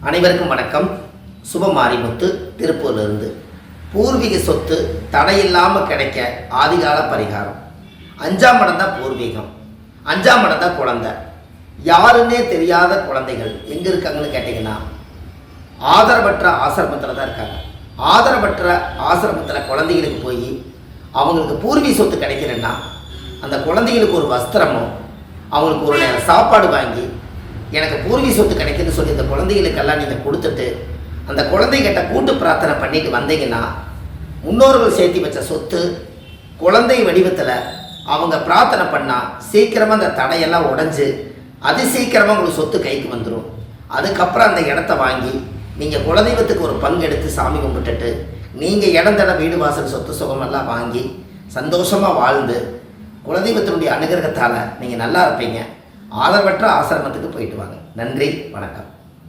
அனைவருக்கும் வணக்கம். சுபமாரிமுத்து திருப்பூரிலிருந்து. பூர்வீக சொத்து தடையில்லாமல் கிடைக்க ஆதிகால பரிகாரம். 5ஆம் இடம் தான் பூர்வீகம், 5ஆம் இடம் தான் குழந்தை. யாருன்னே தெரியாத குழந்தைகள் எங்கே இருக்காங்கன்னு கேட்டிங்கன்னா ஆதரவற்ற ஆசிரமத்தில் தான் இருக்காங்க. ஆதரவற்ற ஆசிரமத்தில் குழந்தைகளுக்கு போய் அவங்களுக்கு பூர்வீக சொத்து கிடைக்கிறேன்னா அந்த குழந்தைகளுக்கு ஒரு வஸ்திரமோ அவங்களுக்கு ஒரு நேரம் சாப்பாடு வாங்கி எனக்கு பூர்வீக சொத்து கிடைக்குதுன்னு சொல்லி இந்த குழந்தைகளுக்கெல்லாம் நீங்கள் கொடுத்துட்டு அந்த குழந்தைகிட்ட கூட்டு பிரார்த்தனை பண்ணிட்டு வந்தீங்கன்னா முன்னோர்கள் சேர்த்து வச்ச சொத்து குழந்தை வடிவத்தில் அவங்க பிரார்த்தனை பண்ணால் சீக்கிரமாக அந்த தடையெல்லாம் உடைஞ்சு அது சீக்கிரமாக உங்களுக்கு சொத்து கைக்கு வந்துடும். அதுக்கப்புறம் அந்த இடத்த வாங்கி நீங்கள் குலதெய்வத்துக்கு ஒரு பங்கு எடுத்து சாமி கும்பிட்டுட்டு நீங்கள் இடம் தட வீடு வாசல் சொத்து சுகமெல்லாம் வாங்கி சந்தோஷமாக வாழ்ந்து குலதெய்வத்தினுடைய அனுகிரகத்தால் நீங்கள் நல்லா இருப்பீங்க. ஆதரவற்ற ஆசிரமத்துக்கு போயிட்டு வாங்க. நன்றி, வணக்கம்.